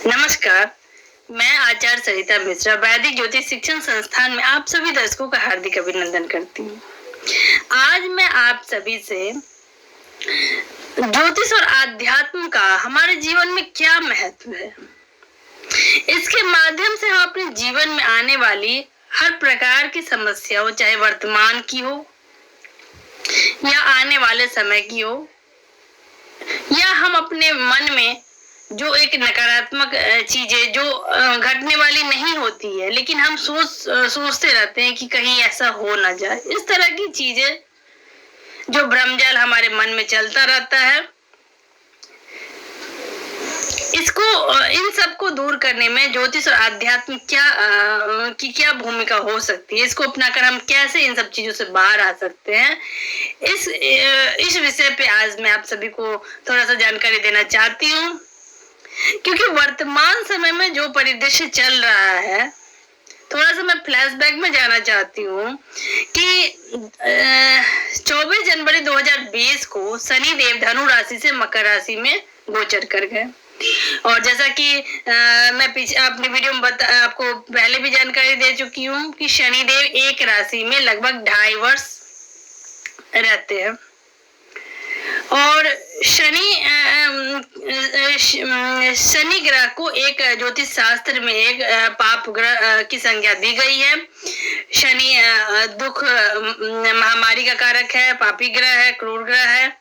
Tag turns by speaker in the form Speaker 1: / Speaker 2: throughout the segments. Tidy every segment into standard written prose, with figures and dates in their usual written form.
Speaker 1: नमस्कार, मैं आचार्य सरिता मिश्रा वैदिक ज्योतिष शिक्षण संस्थान में आप सभी दर्शकों का हार्दिक अभिनंदन करती हूँ। आज मैं आप सभी से ज्योतिष और आध्यात्म का हमारे जीवन में क्या महत्व है, इसके माध्यम से हम अपने जीवन में आने वाली हर प्रकार की समस्या हो, चाहे वर्तमान की हो या आने वाले समय की हो, या हम अपने मन में जो एक नकारात्मक चीजें जो घटने वाली नहीं होती है, लेकिन हम सोचते रहते हैं कि कहीं ऐसा हो ना जाए, इस तरह की चीजें जो भ्रमजाल हमारे मन में चलता रहता है, इन सबको दूर करने में ज्योतिष और आध्यात्म की क्या भूमिका हो सकती है, इसको अपनाकर हम कैसे इन सब चीजों से बाहर आ सकते हैं, इस विषय पे आज मैं आप सभी को थोड़ा सा जानकारी देना चाहती हूँ। क्योंकि वर्तमान समय में जो परिदृश्य चल रहा है, थोड़ा सा मैं फ्लैशबैक में जाना चाहती हूँ कि 24 जनवरी 2020 को शनि देव धनु राशि से मकर राशि में गोचर कर गए। और जैसा कि मैं अपनी वीडियो में आपको पहले भी जानकारी दे चुकी हूँ कि शनि देव एक राशि में लगभग 2.5 वर्ष रहते हैं। और शनि ग्रह को एक ज्योतिष शास्त्र में एक पाप ग्रह की संज्ञा दी गई है। शनि दुख महामारी का कारक है, पापी ग्रह है, क्रूर ग्रह है,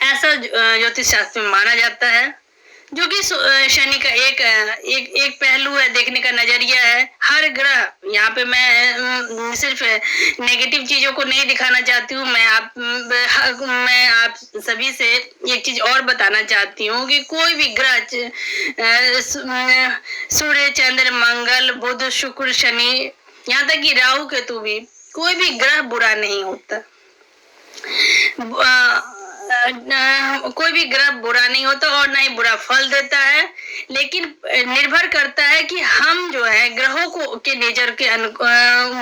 Speaker 1: ऐसा ज्योतिष शास्त्र में माना जाता है। जो कि शनि का एक पहलू है, देखने का नजरिया है। हर ग्रह, यहाँ पे मैं सिर्फ नेगेटिव चीजों को नहीं दिखाना चाहती हूँ, मैं आप सभी से एक चीज और बताना चाहती हूँ कि कोई भी ग्रह, सूर्य, चंद्र, मंगल, बुध, शुक्र, शनि, यहाँ तक कि राहु केतु भी, कोई भी ग्रह बुरा नहीं होता। कोई भी ग्रह बुरा नहीं होता और ना ही बुरा फल देता है, लेकिन निर्भर करता है कि हम जो है ग्रहों को के नेचर के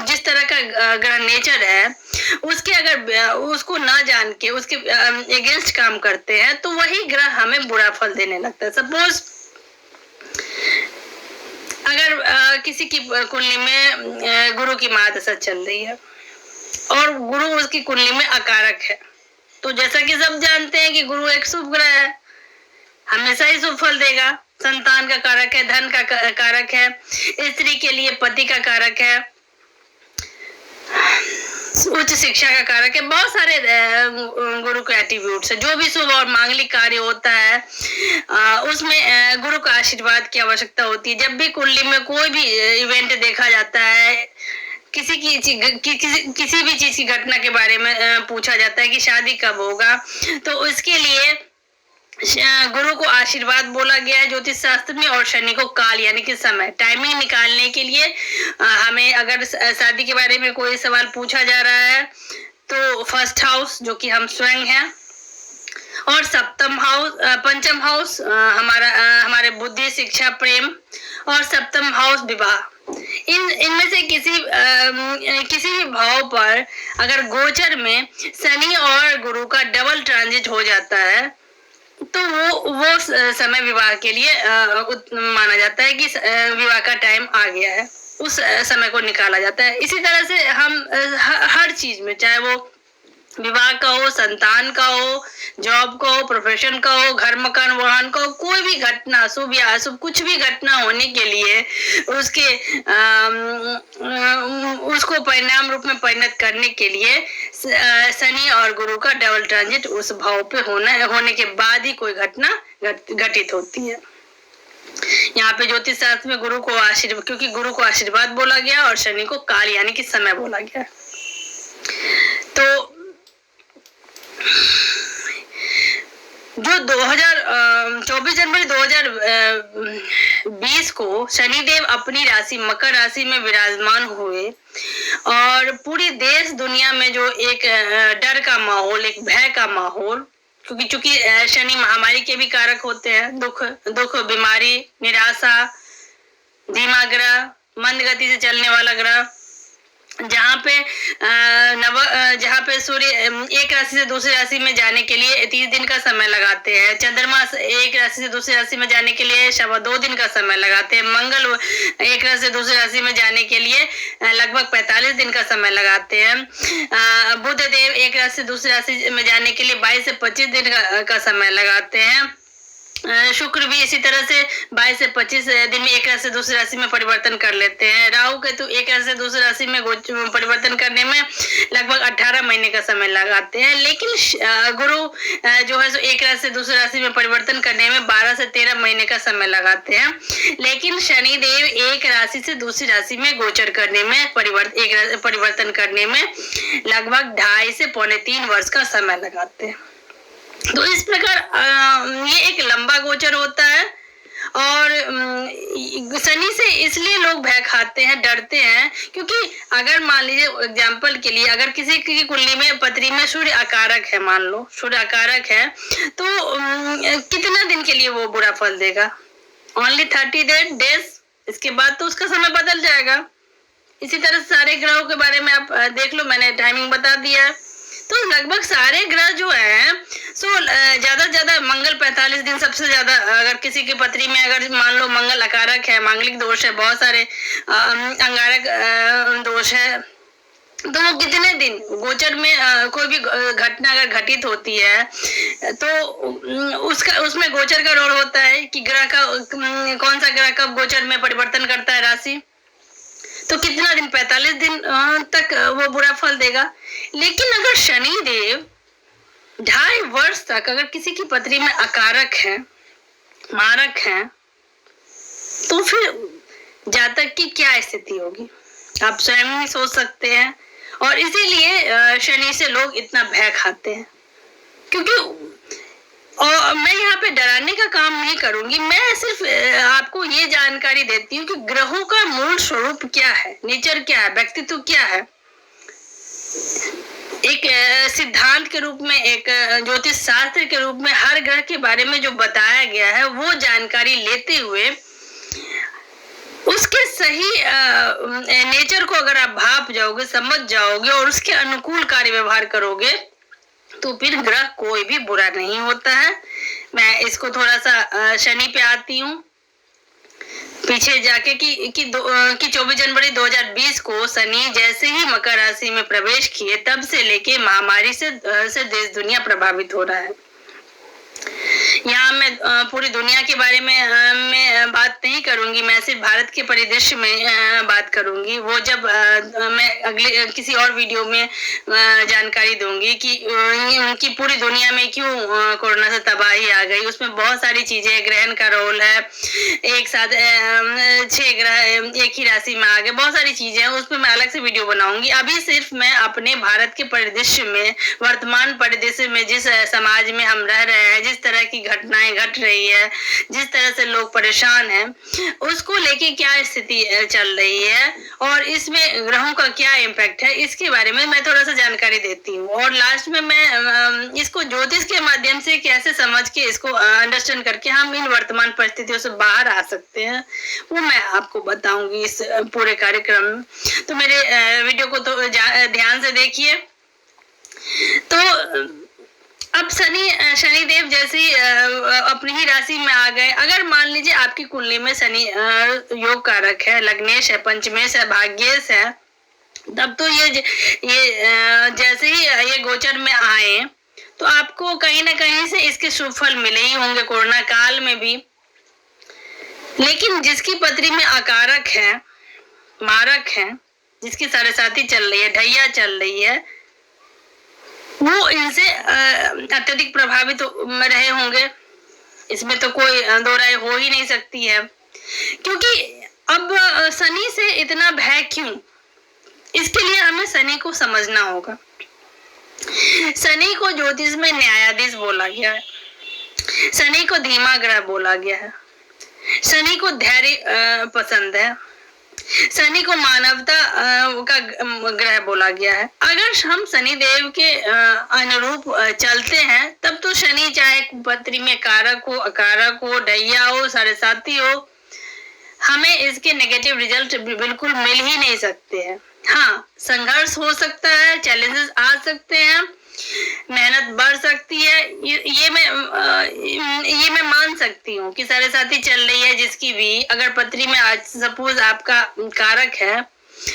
Speaker 1: जिस तरह का ग्रह नेचर है, उसके अगर उसको ना जान के उसके अगेंस्ट काम करते हैं तो वही ग्रह हमें बुरा फल देने लगता है। सपोज अगर किसी की कुंडली में गुरु की महादशा चल रही है और गुरु उसकी कुंडली में अकारक है, तो जैसा कि सब जानते हैं कि गुरु एक शुभ ग्रह है, हमेशा ही शुभ फल देगा। संतान का कारक है, धन का कारक है, स्त्री के लिए पति का कारक है, उच्च शिक्षा का कारक है, बहुत सारे गुरु के एट्रीब्यूट्स है। जो भी शुभ और मांगलिक कार्य होता है उसमें गुरु का आशीर्वाद की आवश्यकता होती है। जब भी कुंडली में कोई भी इवेंट देखा जाता है, किसी भी चीज की घटना के बारे में पूछा जाता है कि शादी कब होगा, तो उसके लिए गुरु को आशीर्वाद बोला गया है ज्योतिष शास्त्र में, और शनि को काल यानी कि समय, टाइमिंग निकालने के लिए हमें अगर शादी के बारे में कोई सवाल पूछा जा रहा है तो फर्स्ट हाउस जो कि हम स्वयं हैं, और पंचम हाउस हमारे बुद्धि, शिक्षा, प्रेम, और सप्तम हाउस विवाह। इनमें से किसी भी भाव पर अगर गोचर में शनि और गुरु का डबल ट्रांजिट हो जाता है तो वो समय विवाह के लिए माना जाता है कि विवाह का टाइम आ गया है, उस समय को निकाला जाता है। इसी तरह से हम हर चीज में, चाहे वो विवाह का हो, संतान का हो, जॉब का हो, प्रोफेशन का हो, घर मकान वाहन का हो, कोई भी घटना, शुभ या अशुभ कुछ भी घटना होने के लिए उसको परिणाम रूप में परिणत करने के लिए शनि और गुरु का डबल ट्रांजिट उस भाव पे होने के बाद ही कोई घटना घटित होती है। यहाँ पे ज्योतिष शास्त्र में गुरु को आशीर्वाद, क्योंकि गुरु को आशीर्वाद बोला गया और शनि को काल यानी कि समय बोला गया। तो जो 24 जनवरी 2020 को शनिदेव अपनी राशि मकर राशि में विराजमान हुए और पूरी देश दुनिया में जो एक डर का माहौल, एक भय का माहौल, क्योंकि शनि महामारी के भी कारक होते हैं, दुख, बीमारी, निराशा, धीमा ग्रह, मंद गति से चलने वाला ग्रह, जहाँ पे जहाँ पे सूर्य एक राशि से दूसरी राशि में जाने के लिए 30 दिन का समय लगाते हैं, चंद्रमा एक राशि से दूसरी राशि में जाने के लिए 2 दिन का समय लगाते हैं, मंगल एक राशि से दूसरी राशि में जाने के लिए लगभग 45 दिन का समय लगाते हैं, बुध देव एक राशि से दूसरी राशि में जाने के लिए 22 से 25 दिन का समय लगाते हैं, शुक्र भी इसी तरह से 22 से 25 दिन में एक राशि से दूसरी राशि में परिवर्तन कर लेते हैं, राहु केतु एक राशि से दूसरी राशि में परिवर्तन करने में लगभग 18 महीने का समय लगाते हैं, लेकिन गुरु जो है सो एक राशि से दूसरी राशि में परिवर्तन करने में 12 से 13 महीने का समय लगाते हैं, लेकिन शनि देव एक राशि से दूसरी राशि में गोचर करने में परिवर्तन करने में लगभग 2.5 से 3.25 वर्ष का समय लगाते हैं। तो इस प्रकार ये एक लंबा गोचर होता है, और शनि से इसलिए लोग भय खाते हैं, डरते हैं, क्योंकि अगर मान लीजिए एग्जाम्पल के लिए अगर किसी की कुंडली में पत्री में सूर्य आकारक है, मान लो सूर्य आकारक है, तो कितना दिन के लिए वो बुरा फल देगा? ओनली 30 डेज, इसके बाद तो उसका समय बदल जाएगा। इसी तरह सारे ग्रहों के बारे में आप देख लो, मैंने टाइमिंग बता दिया है। तो लगभग सारे ग्रह जो है सो ज्यादा से ज्यादा मंगल 45 दिन सबसे ज्यादा, अगर किसी की पत्री में अगर मान लो मंगल अकारक है, मांगलिक दोष है, बहुत सारे अंगारक दोष है, तो वो कितने दिन गोचर में कोई भी घटना अगर घटित होती है तो उसमें गोचर का रोल होता है कि ग्रह का कौन सा ग्रह कब गोचर में परिवर्तन करता है राशि, तो कितना दिन 45 दिन तक वो बुरा फल देगा। लेकिन अगर शनि देव 2.5 वर्ष तक अगर किसी की पत्री में अकारक है, मारक है, तो फिर जातक की क्या स्थिति होगी आप स्वयं ही सोच सकते हैं। और इसीलिए शनि से लोग इतना भय खाते हैं, क्योंकि और मैं यहाँ पे डराने का काम नहीं करूंगी, मैं सिर्फ आपको ये जानकारी देती हूँ कि ग्रहों का मूल स्वरूप क्या है, नेचर क्या है, व्यक्तित्व क्या है। एक सिद्धांत के रूप में, एक ज्योतिष शास्त्र के रूप में हर ग्रह के बारे में जो बताया गया है वो जानकारी लेते हुए उसके सही नेचर को अगर आप भाप जाओगे, समझ जाओगे और उसके अनुकूल कार्य व्यवहार करोगे तो फिर ग्रह कोई भी बुरा नहीं होता है। मैं इसको थोड़ा सा शनि पे आती हूँ पीछे जाके कि 24 जनवरी 2020 को शनि जैसे ही मकर राशि में प्रवेश किए तब से लेके महामारी से देश दुनिया प्रभावित हो रहा है। यहाँ मैं पूरी दुनिया के बारे में मैं बात नहीं करूंगी, मैं सिर्फ भारत के परिदृश्य में बात करूंगी। वो जब मैं अगले किसी और वीडियो में जानकारी दूंगी कि पूरी दुनिया में क्यों कोरोना से तबाही आ गई। उसमें बहुत सारी चीजें, ग्रहण का रोल है, एक साथ 6 ग्रह एक ही राशि में आ गए, बहुत सारी चीजें हैं, उस पर मैं अलग से वीडियो बनाऊंगी। अभी सिर्फ मैं अपने भारत के परिदृश्य में, वर्तमान परिदृश्य में, जिस समाज में हम रह रहे हैं, जिस तरह की घटनाएं घट रही है, जिस तरह से लोग परेशान हैं, उसको लेके क्या स्थिति चल रही है और इसमें ग्रहों का क्या इम्पैक्ट है, इसके बारे में मैं थोड़ा सा जानकारी देती हूँ। और लास्ट में मैं इसको ज्योतिष के माध्यम से कैसे समझ के इसको अंडरस्टैंड करके हम इन वर्तमान परिस्थितियों से बाहर आ सकते हैं वो मैं आपको बताऊंगी इस पूरे कार्यक्रम में। तो मेरे वीडियो को तो ध्यान से देखिए। तो अब शनिदेव जैसे अपनी ही राशि में आ गए। अगर मान लीजिए आपकी कुंडली में शनि योग कारक है, लग्नेश है, पंचमेश है, भाग्येश है, तब तो ये जैसे ही ये गोचर में आए तो आपको कहीं ना कहीं से इसके शुभ फल मिले ही होंगे कोरोना काल में भी। लेकिन जिसकी पत्री में अकारक है, मारक है, जिसकी साढ़ेसाती चल रही है, ढैया चल रही है, वो इनसे अत्यधिक प्रभावित रहे होंगे। इसमें तो कोई दो राय हो ही नहीं सकती है। क्योंकि अब शनि से इतना भय क्यों, इसके लिए हमें शनि को समझना होगा। शनि को ज्योतिष में न्यायाधीश बोला गया है, शनि को धीमा ग्रह बोला गया है, शनि को धैर्य पसंद है, शनि को मानवता का ग्रह बोला गया है। अगर हम शनि देव के अनुरूप चलते हैं तब तो शनि चाहे पत्री में कारक हो, अकारक हो, ढैया हो, साढ़ेसाती हो, हमें इसके नेगेटिव रिजल्ट बिल्कुल मिल ही नहीं सकते हैं। हाँ, संघर्ष हो सकता है, चैलेंजेस आ सकते हैं, मेहनत बढ़ सकती है, ये मैं मान सकती हूँ कि साढ़े साथी चल रही है जिसकी भी, अगर पत्री में आज सपोज आपका कारक है,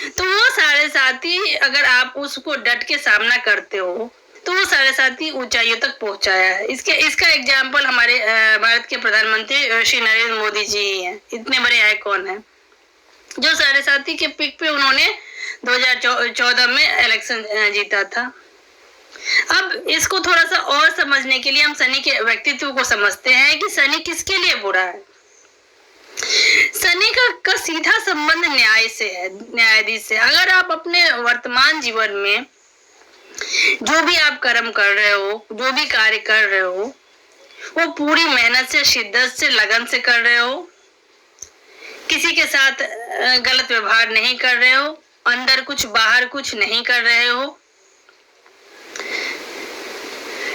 Speaker 1: तो वो साढ़े साथी अगर आप उसको डट के सामना करते हो तो वो साढ़े साथी ऊंचाइयों तक पहुंचाया है। इसका एग्जाम्पल हमारे भारत के प्रधानमंत्री श्री नरेंद्र मोदी जी ही हैं। इतने बड़े आइकॉन हैं जो साढ़े साथी के पिक पे उन्होंने 2014 में इलेक्शन जीता था। अब इसको थोड़ा सा और समझने के लिए हम सनी के व्यक्तित्व को समझते हैं कि सनी किसके लिए बुरा है। सनी का सीधा संबंध न्याय से है, न्यायाधीश से। अगर आप अपने वर्तमान जीवन में जो भी आप कर्म कर रहे हो, जो भी कार्य कर रहे हो, वो पूरी मेहनत से, शिद्दत से, लगन से कर रहे हो, किसी के साथ गलत व्यवहार नहीं कर रहे हो, अंदर कुछ बाहर कुछ नहीं कर रहे हो,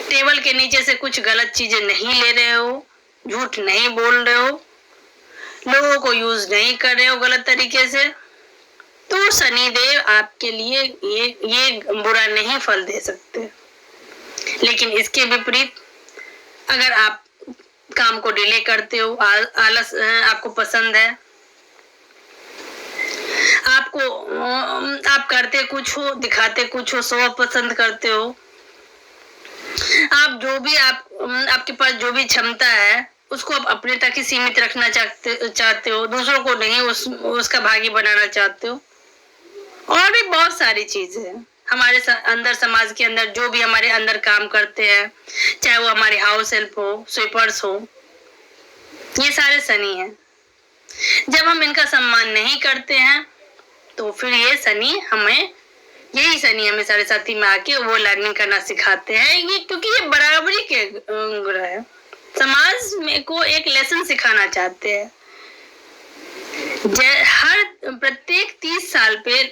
Speaker 1: टेबल के नीचे से कुछ गलत चीजें नहीं ले रहे हो, झूठ नहीं बोल रहे हो, लोगों को यूज नहीं कर रहे हो गलत तरीके से, तो शनिदेव आपके लिए ये बुरा नहीं फल दे सकते। लेकिन इसके विपरीत अगर आप काम को डिले करते हो, आलस आपको पसंद है, आप करते कुछ हो, दिखाते कुछ हो, शो ऑफ पसंद करते हो, आप जो भी आपके पास जो भी क्षमता है उसको आप अपने तक ही सीमित रखना चाहते हो, दूसरों को नहीं उसका भागी बनाना चाहते हो, और भी बहुत सारी चीजें हैं हमारे अंदर, समाज के अंदर जो भी हमारे अंदर काम करते हैं, चाहे वो हमारे हाउस हेल्प हो, स्वीपर्स हो, ये सारे शनि हैं। जब हम इनका सम्मान नहीं करते हैं तो फिर यही शनि हमें साढ़े साथी में आके वो लर्निंग करना सिखाते हैं, ये क्योंकि ये बराबरी के ग्रह है, समाज में को एक लेसन सिखाना चाहते हैं। हर प्रत्येक 30 साल पे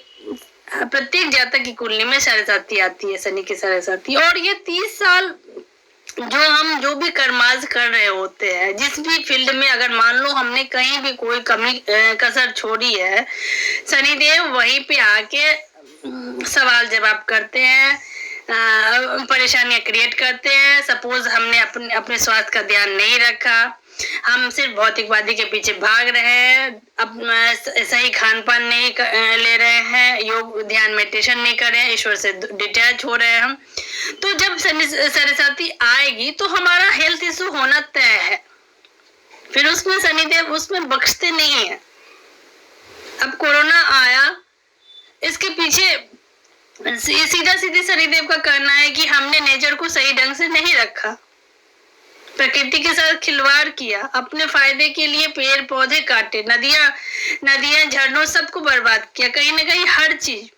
Speaker 1: प्रत्येक जातक की कुंडली में साढ़े साथी आती है, शनि के साढ़े साथी, और ये 30 साल जो भी कर्माज कर रहे होते हैं, जिस भी फील्ड में अगर मान लो हमने कहीं भी कोई कमी कसर छोड़ी है, शनिदेव वहीं पे आके सवाल जवाब करते हैं, परेशानियां क्रिएट करते हैं। सपोज हमने अपने स्वास्थ्य का ध्यान नहीं रखा, हम सिर्फ भौतिकवादी के पीछे भाग रहे हैं, अब सही खान पान नहीं ले रहे हैं, योग ध्यान मेडिटेशन नहीं कर रहे हैं, ईश्वर से डिटैच हो रहे हैं हम, तो जब साढ़े साथी आएगी तो हमारा हेल्थ इशू होना तय है। फिर उसमें शनिदेव उसमें बख्शते नहीं है। अब कोरोना आया, इसके पीछे सीधा सीधे शनिदेव का कहना है कि हमने नेचर को सही ढंग से नहीं रखा, प्रकृति के साथ खिलवाड़ किया, अपने फायदे के लिए पेड़ पौधे काटे, नदियां झरनों सबको बर्बाद किया, कहीं ना कहीं हर चीज,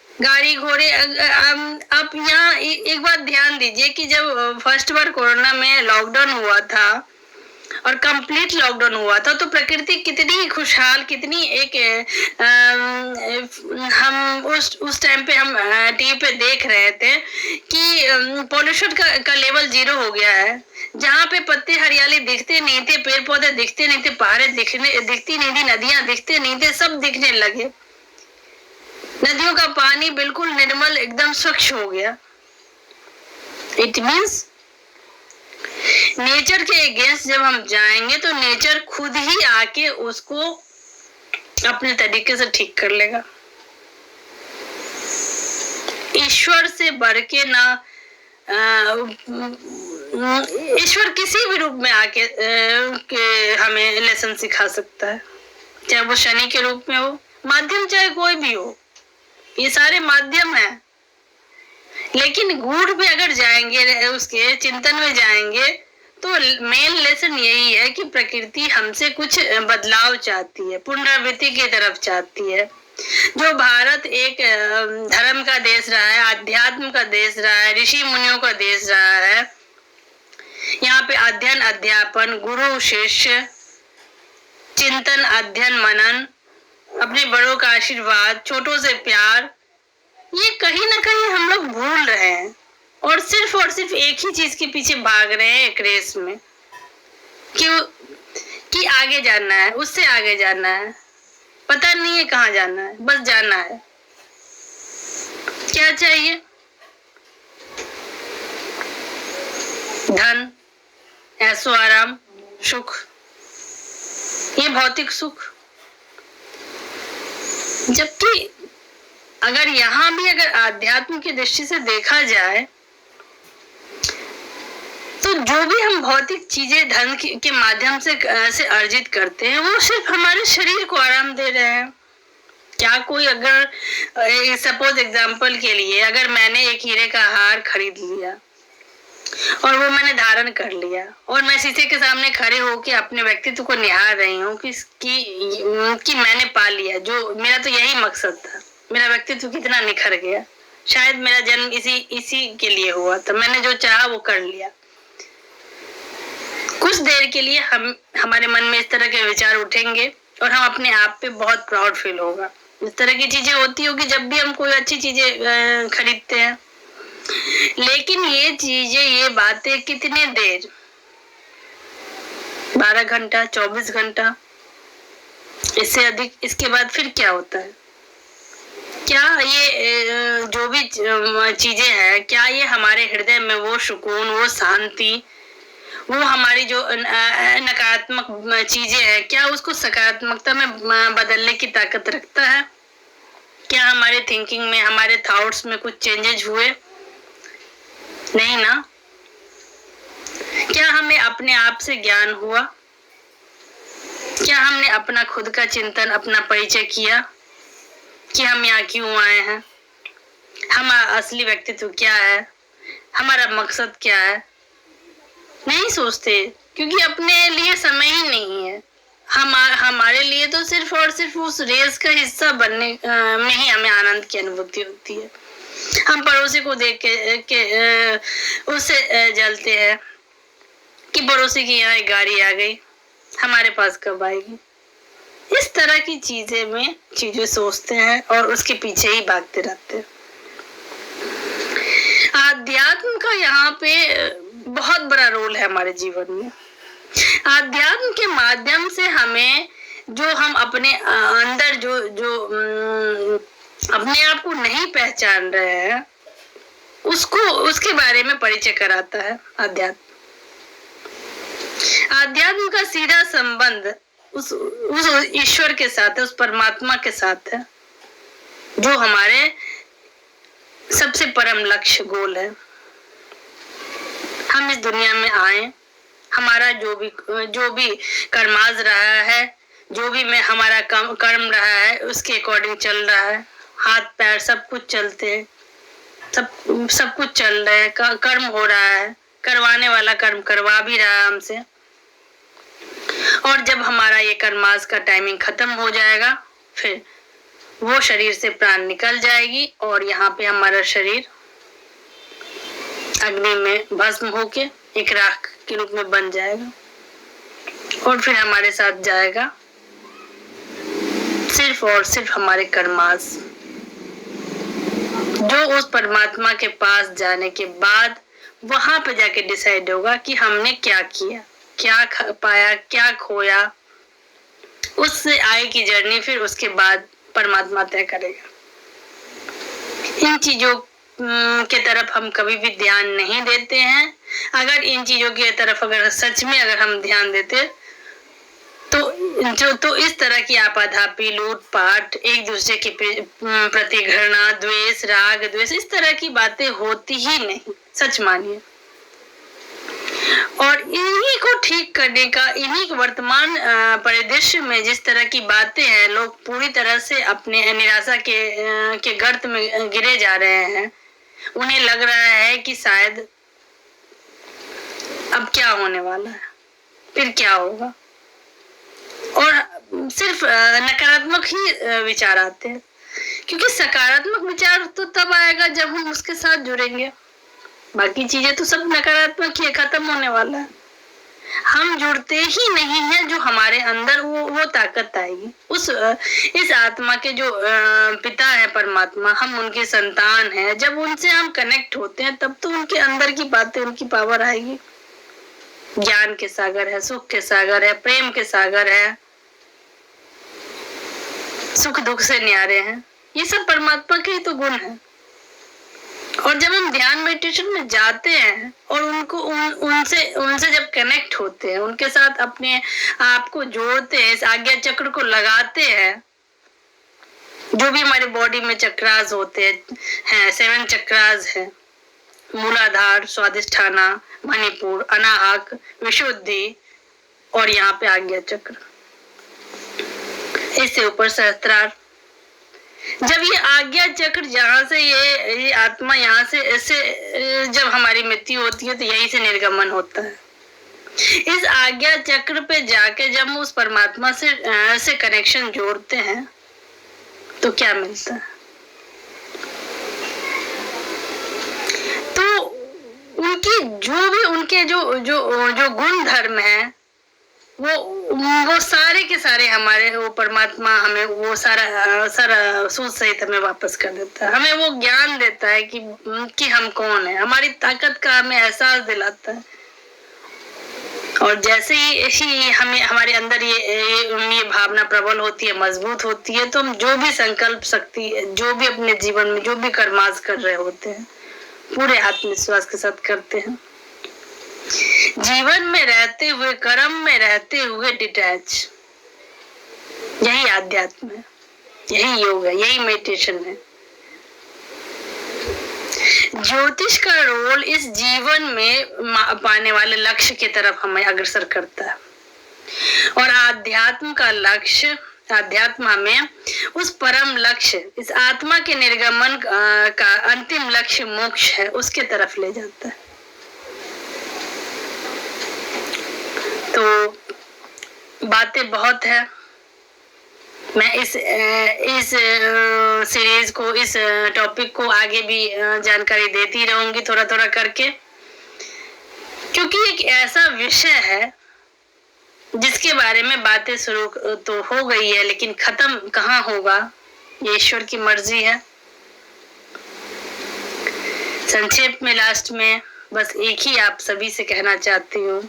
Speaker 1: गाड़ी घोड़े। आप यहाँ एक बात ध्यान दीजिए कि जब फर्स्ट बार कोरोना में लॉकडाउन हुआ था और कंप्लीट लॉकडाउन हुआ था, तो प्रकृति कितनी खुशहाल, कितनी एक हम उस टाइम पे हम टीवी पे देख रहे थे कि पॉल्यूशन का लेवल 0 हो गया है। जहाँ पे पत्ते हरियाली दिखते नहीं थे, पेड़ पौधे दिखते नहीं थे, पहाड़े दिखती नहीं थी, नदियां दिखते नहीं थे, सब दिखने लगे। नदियों का पानी बिल्कुल निर्मल, एकदम स्वच्छ हो गया। इट मीन्स नेचर के अगेंस्ट जब हम जाएंगे तो नेचर खुद ही आके उसको अपने तरीके से ठीक कर लेगा। ईश्वर से बढ़ के ना, ईश्वर किसी भी रूप में आके हमें लेसन सिखा सकता है, चाहे वो शनि के रूप में हो, माध्यम चाहे कोई भी हो, ये सारे माध्यम हैं। लेकिन गूढ़ में अगर जाएंगे, उसके चिंतन में जाएंगे, तो मेन लेसन यही है कि प्रकृति हमसे कुछ बदलाव चाहती है, पुनरावृत्ति की तरफ चाहती है। जो भारत एक धर्म का देश रहा है, आध्यात्म का देश रहा है, ऋषि मुनियों का देश रहा है, यहाँ पे अध्ययन अध्यापन, गुरु शिष्य, चिंतन अध्ययन मनन, अपने बड़ों का आशीर्वाद, छोटों से प्यार, ये कहीं ना कहीं हम लोग भूल रहे हैं और सिर्फ एक ही चीज के पीछे भाग रहे हैं, एक रेस में कि आगे जाना है, उससे आगे जाना है, पता नहीं है कहाँ जाना है, बस जाना है। क्या चाहिए? धन, ऐशो आराम, सुख, ये भौतिक सुख। जबकि अगर यहाँ भी अगर आध्यात्म की दृष्टि से देखा जाए तो जो भी हम भौतिक चीजें धन के माध्यम से अर्जित करते हैं वो सिर्फ हमारे शरीर को आराम दे रहे हैं। क्या कोई अगर सपोज एग्जांपल के लिए अगर मैंने एक हीरे का हार खरीद लिया और वो मैंने धारण कर लिया और मैं शीशे के सामने खड़े होकर अपने व्यक्तित्व को निहार रही हूँ कि मैंने पा लिया, जो मेरा तो यही मकसद था, मेरा व्यक्तित्व कितना निखर गया, शायद मेरा जन्म इसी के लिए हुआ था, मैंने जो चाहा वो कर लिया। कुछ देर के लिए हमारे मन में इस तरह के विचार उठेंगे और हम अपने आप पे बहुत प्राउड फील होगा। इस तरह की चीजें होती होगी जब भी हम कोई अच्छी चीजें खरीदते हैं। लेकिन ये चीजें, ये बातें कितने देर, 12 घंटा, 24 घंटा, इससे अधिक, इसके बाद फिर क्या होता है? क्या ये जो भी चीजें हैं, क्या ये हमारे हृदय में वो सुकून, वो शांति, वो हमारी जो नकारात्मक चीजें हैं, क्या उसको सकारात्मकता में बदलने की ताकत रखता है? क्या हमारे थिंकिंग में, हमारे थॉट्स में कुछ चेंजेस हुए? नहीं ना। क्या हमें अपने आप से ज्ञान हुआ? क्या हमने अपना खुद का चिंतन, अपना परिचय किया कि हम यहाँ क्यों आए हैं, हमारा असली व्यक्तित्व क्या है, हमारा मकसद क्या है? नहीं सोचते, क्योंकि अपने लिए समय ही नहीं है। हमारे लिए तो सिर्फ और सिर्फ उस रेस का हिस्सा बनने में ही हमें आनंद की अनुभूति होती है। हम पड़ोसी को देख के उससे जलते हैं कि पड़ोसी की यहाँ एक गाड़ी आ गई, हमारे पास कब आएगी। इस तरह की चीजें सोचते हैं और उसके पीछे ही भागते रहते हैं। आध्यात्म का यहाँ पे बहुत बड़ा रोल है हमारे जीवन में। आध्यात्म के माध्यम से हमें जो हम अपने अंदर जो अपने आप को नहीं पहचान रहे हैं उसके बारे में परिचय कराता है आध्यात्म। आध्यात्म का सीधा संबंध उस ईश्वर के साथ है, उस परमात्मा के साथ है, जो हमारे सबसे परम लक्ष्य गोल है। हम इस दुनिया में आए, हमारा जो भी कर्माज रहा है, जो भी में हमारा कर्म रहा है, उसके अकॉर्डिंग चल रहा है। हाथ पैर सब कुछ चलते हैं, सब कुछ चल रहा है, कर्म हो रहा है, करवाने वाला कर्म करवा भी रहा है हमसे। और जब हमारा ये कर्माज का टाइमिंग खत्म हो जाएगा, फिर वो शरीर से प्राण निकल जाएगी और यहाँ पे हमारा शरीर अग्नि में भस्म होके एक राख के रूप में बन जाएगा और फिर हमारे साथ जाएगा सिर्फ और सिर्फ हमारे कर्मास, जो उस परमात्मा के पास जाने के बाद वहां पे जाके डिसाइड होगा कि हमने क्या किया, क्या पाया, क्या खोया। उससे आगे की जर्नी फिर उसके बाद परमात्मा तय करेगा। इन चीजों के तरफ हम कभी भी ध्यान नहीं देते हैं। अगर इन चीजों की तरफ अगर सच में अगर हम ध्यान देते तो इस तरह की आपाधापी, लूटपाट, एक दूसरे के प्रति घृणा, द्वेष, राग द्वेष, इस तरह की बातें होती ही नहीं, सच मानिए। और इन्हीं को ठीक करने का, इन्हीं वर्तमान परिदृश्य में जिस तरह की बातें हैं, लोग पूरी तरह से अपने निराशा के गर्त में गिरे जा रहे हैं। उन्हें लग रहा है कि शायद अब क्या होने वाला है, फिर क्या होगा, और सिर्फ नकारात्मक ही विचार आते हैं। क्योंकि सकारात्मक विचार तो तब आएगा जब हम उसके साथ जुड़ेंगे। बाकी चीजें तो सब नकारात्मक ही खत्म होने वाला है। हम जुड़ते ही नहीं हैं, जो हमारे अंदर वो ताकत आएगी। इस आत्मा के जो पिता है परमात्मा, हम उनके संतान हैं। जब उनसे हम कनेक्ट होते हैं तब तो उनके अंदर की बातें, उनकी पावर आएगी। ज्ञान के सागर है, सुख के सागर है, प्रेम के सागर है, सुख दुख से न्यारे हैं। ये सब परमात्मा के ही तो गुण है। और जब हम ध्यान मेडिटेशन में जाते हैं और उनसे जब कनेक्ट होते हैं, उनके साथ अपने आप को जोड़ते हैं, इस आज्ञा चक्र को लगाते हैं, जो भी हमारे बॉडी में चक्रास होते हैं 7 चक्रास हैं, मूलाधार, स्वादिष्ठाना, मणिपुर, अनाहक, विशुद्धि और यहाँ पे आज्ञा चक्र, इससे ऊपर सहस्त्रार। जब ये आज्ञा चक्र जहाँ से ये आत्मा यहाँ से ऐसे जब हमारी मृत्यु होती है तो यहीं से निर्गमन होता है। इस आज्ञा चक्र पे जाके जब हम उस परमात्मा से कनेक्शन जोड़ते हैं तो क्या मिलता है? तो उनकी जो भी उनके जो गुण धर्म है वो सारे के सारे हमारे, वो परमात्मा हमें वो सारा सूद सहित हमें वापस कर देता है। हमें वो ज्ञान देता है कि हम कौन है, हमारी ताकत का हमें एहसास दिलाता है। और जैसे ही हमें हमारे अंदर ये भावना प्रबल होती है, मजबूत होती है, तो हम जो भी संकल्प शक्ति, जो भी अपने जीवन में जो भी कर्मास कर रहे होते हैं, पूरे आत्मविश्वास के साथ करते हैं। जीवन में रहते हुए, कर्म में रहते हुए डिटैच, यही आध्यात्म है, यही योग है, यही मेडिटेशन है। ज्योतिष का रोल इस जीवन में पाने वाले लक्ष्य की तरफ हमें अग्रसर करता है, और आध्यात्म का लक्ष्य, आध्यात्म हमें उस परम लक्ष्य, इस आत्मा के निर्गमन का अंतिम लक्ष्य मोक्ष है, उसके तरफ ले जाता है। तो बातें बहुत है, मैं इस सीरीज को, इस टॉपिक को आगे भी जानकारी देती रहूंगी थोड़ा थोड़ा करके, क्योंकि एक ऐसा विषय है जिसके बारे में बातें शुरू तो हो गई है, लेकिन खत्म कहाँ होगा, ये ईश्वर की मर्जी है। संक्षेप में लास्ट में बस एक ही आप सभी से कहना चाहती हूँ,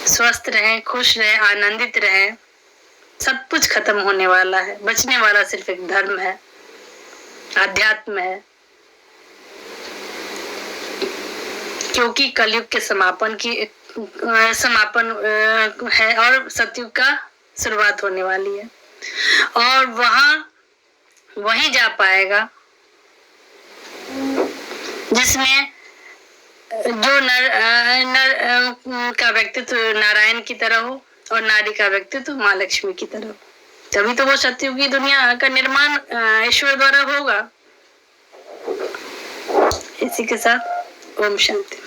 Speaker 1: स्वस्थ रहें, खुश रहें, आनंदित रहें। सब कुछ खत्म होने वाला है, बचने वाला सिर्फ एक धर्म है, आध्यात्म है, क्योंकि कलयुग के समापन है और सतयुग का शुरुआत होने वाली है, और वहीं जा पाएगा जिसमें जो नर का व्यक्तित्व नारायण की तरह हो और नारी का व्यक्तित्व माँ लक्ष्मी की तरह हो। तभी तो वो सतयुगी दुनिया का निर्माण ईश्वर द्वारा होगा। इसी के साथ ओम शांति।